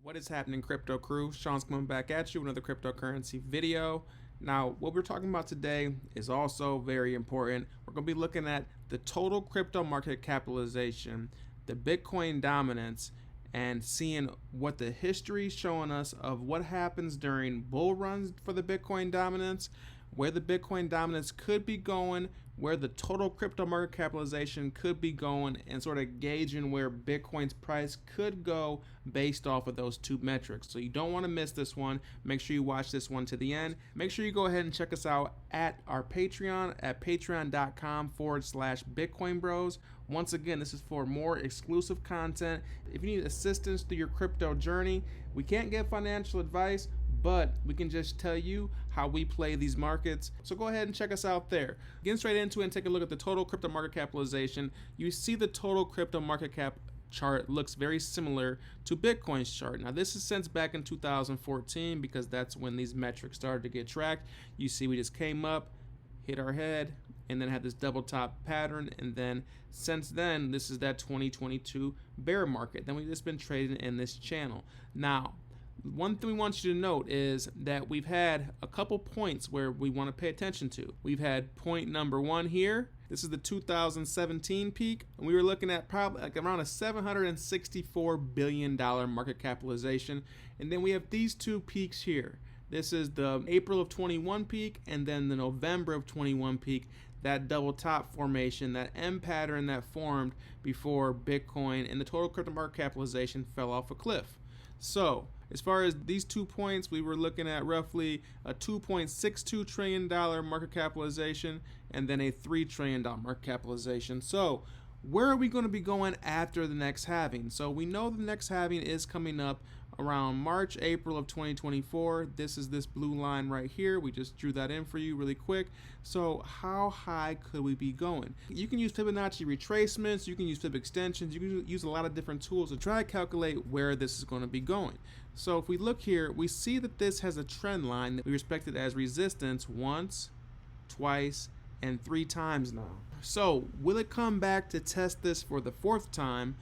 What is happening, crypto crew? Sean's coming back at you with another cryptocurrency video. Now, what we're talking about today is also very important. We're going to be looking at the total crypto market capitalization, the Bitcoin dominance, and seeing what the history is showing us of what happens during bull runs for the Bitcoin dominance, where the Bitcoin dominance could be going, where the total crypto market capitalization could be going, and sort of gauging where Bitcoin's price could go based off of those two metrics. So you don't want to miss this one. Make sure you watch this one to the end. Make sure you go ahead and check us out at our Patreon at patreon.com/Bitcoin Bros. Once again, this is for more exclusive content. If you need assistance through your crypto journey, we can't give financial advice, but we can just tell you how we play these markets. So go ahead and check us out there. Getting straight into it and take a look at the total crypto market capitalization. You see the total crypto market cap chart looks very similar to Bitcoin's chart. Now this is since back in 2014 because that's when these metrics started to get tracked. You see we just came up, hit our head, and then had this double top pattern, and then since then this is that 2022 bear market. Then we've just been trading in this channel. Now one thing we want you to note is that we've had a couple points where we want to pay attention to. We've had point number one here. This is the 2017 peak, and we were looking at probably like around a $764 billion market capitalization. And then we have these two peaks here. This is the April of 21 peak, and then the November of 21 peak. That double top formation, that M pattern that formed before Bitcoin and the total crypto market capitalization fell off a cliff. So as far as these 2 points, we were looking at roughly a $2.62 trillion market capitalization and then a $3 trillion market capitalization. So where are we going to be going after the next halving? So we know the next halving is coming up around March, April of 2024. This is this blue line right here. We just drew that in for you really quick. So how high could we be going? You can use Fibonacci retracements, you can use Fib extensions, you can use a lot of different tools to try to calculate where this is going to be going. So if we look here, we see that this has a trend line that we respected as resistance once, twice, and 3 times now. So will it come back to test this for the 4th time?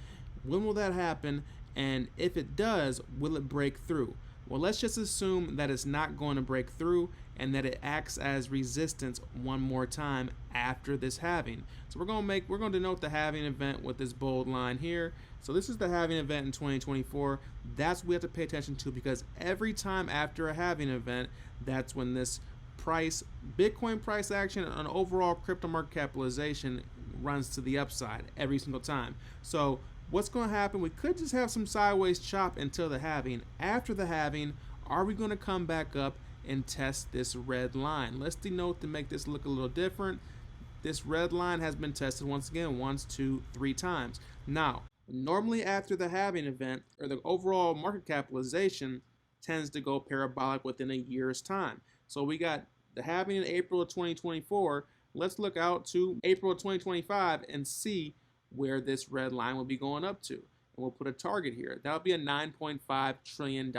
When will that happen? And if it does, will it break through? Well, let's just assume that it's not going to break through and that it acts as resistance one more time after this halving. So we're going to denote the halving event with this bold line here. So this is the halving event in 2024. That's what we have to pay attention to, because every time after a halving event, that's when this price, Bitcoin price action and overall crypto market capitalization runs to the upside every single time. So what's going to happen? We could just have some sideways chop until the halving. After the halving, are we going to come back up and test this red line? Let's denote to make this look a little different. This red line has been tested once again, 1, 2, 3 times. Now, normally after the halving event, or the overall market capitalization tends to go parabolic within a year's time. So we got the halving in April of 2024. Let's look out to April of 2025 and see where this red line will be going up to. And we'll put a target here. That'll be a $9.5 trillion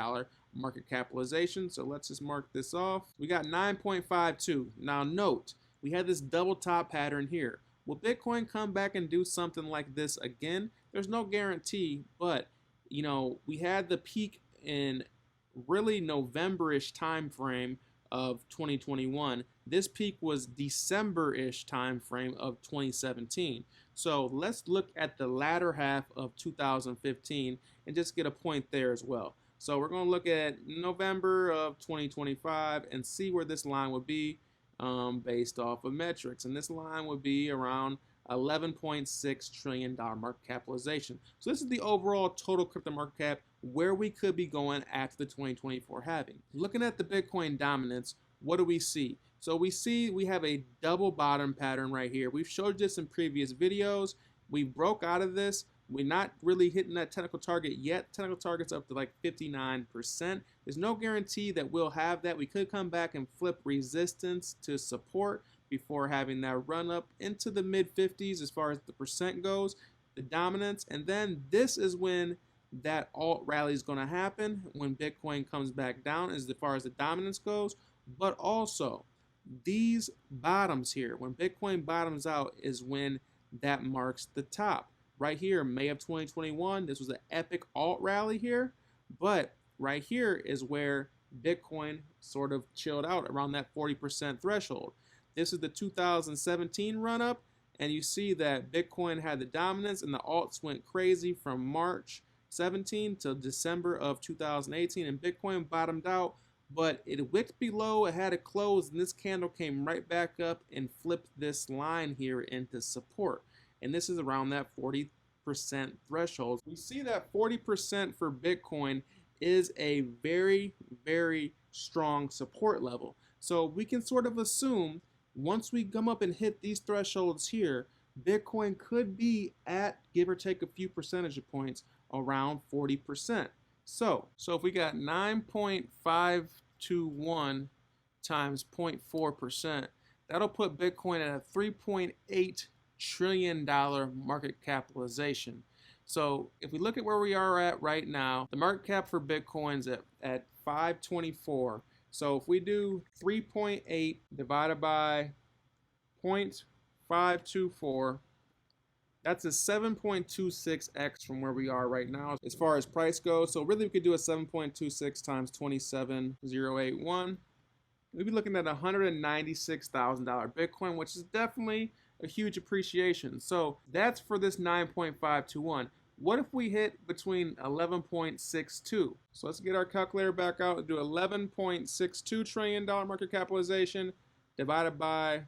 market capitalization. So let's just mark this off. We got 9.52. Now note, we had this double top pattern here. Will Bitcoin come back and do something like this again? There's no guarantee, but you know, we had the peak in really November-ish time frame of 2021. This peak was December-ish time frame of 2017. So let's look at the latter half of 2015 and just get a point there as well. So we're going to look at November of 2025 and see where this line would be based off of metrics. And this line would be around $11.6 trillion market capitalization. So this is the overall total crypto market cap, where we could be going after the 2024 halving. Looking at the Bitcoin dominance, what do we see? So we see we have a double bottom pattern right here. We've showed this in previous videos. We broke out of this. We're not really hitting that technical target yet. Technical target's up to like 59%. There's no guarantee that we'll have that. We could come back and flip resistance to support before having that run up into the mid 50s as far as the percent goes, the dominance. And then this is when that alt rally is going to happen, when Bitcoin comes back down as far as the dominance goes. But also these bottoms here, when Bitcoin bottoms out, is when that marks the top. Right here, May of 2021, this was an epic alt rally here. But right here is where Bitcoin sort of chilled out around that 40% threshold. This is the 2017 run up, and you see that Bitcoin had the dominance and the alts went crazy from March 17 to December of 2018, and Bitcoin bottomed out, but it wicked below, it had a close, and this candle came right back up and flipped this line here into support. And this is around that 40% threshold. We see that 40% for Bitcoin is a very, very strong support level. So we can sort of assume once we come up and hit these thresholds here, Bitcoin could be at, give or take a few percentage points, around 40%. So if we got 9.521 times 0.4%, that'll put Bitcoin at a $3.8 trillion market capitalization. So if we look at where we are at right now, the market cap for Bitcoin's at 524. So if we do 3.8 divided by 0.524, that's a 7.26x from where we are right now as far as price goes. So really we could do a 7.26 times 27,081. We'd be looking at $196,000 Bitcoin, which is definitely a huge appreciation. So that's for this 9.521. What if we hit between 11.62? So let's get our calculator back out and do $11.62 trillion market capitalization divided by,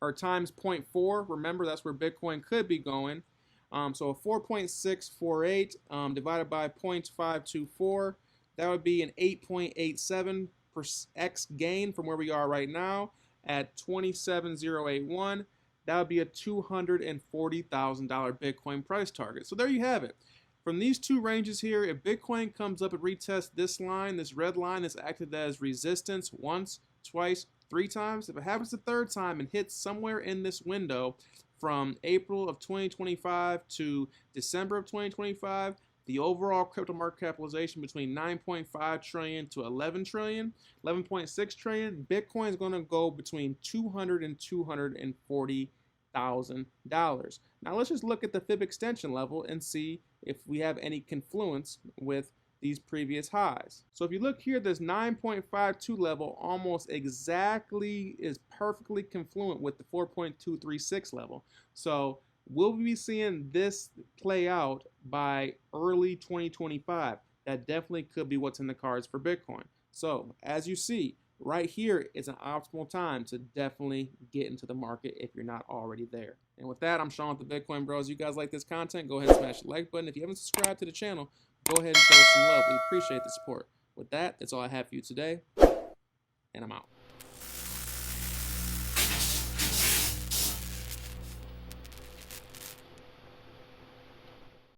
or times 0.4. Remember, that's where Bitcoin could be going. So a 4.648 divided by 0.524, that would be an 8.87x gain from where we are right now at 27,081. That would be a $240,000 Bitcoin price target. So there you have it. From these two ranges here, if Bitcoin comes up and retests this line, this red line that's acted as resistance once, twice, 3 times, if it happens the 3rd time and hits somewhere in this window from April of 2025 to December of 2025, the overall crypto market capitalization between 9.5 trillion to 11 trillion, 11.6 trillion, Bitcoin is going to go between $200,000 and $240,000. Now let's just look at the fib extension level and see if we have any confluence with these previous highs. So if you look here, this 9.52 level almost exactly is perfectly confluent with the 4.236 level. So will we be seeing this play out by early 2025? That definitely could be what's in the cards for Bitcoin. So as you see, right here is an optimal time to definitely get into the market if you're not already there. And with that, I'm Sean with the Bitcoin Bros. You guys like this content, go ahead and smash the like button. If you haven't subscribed to the channel, go ahead and show us some love. We appreciate the support. With that, that's all I have for you today, and I'm out.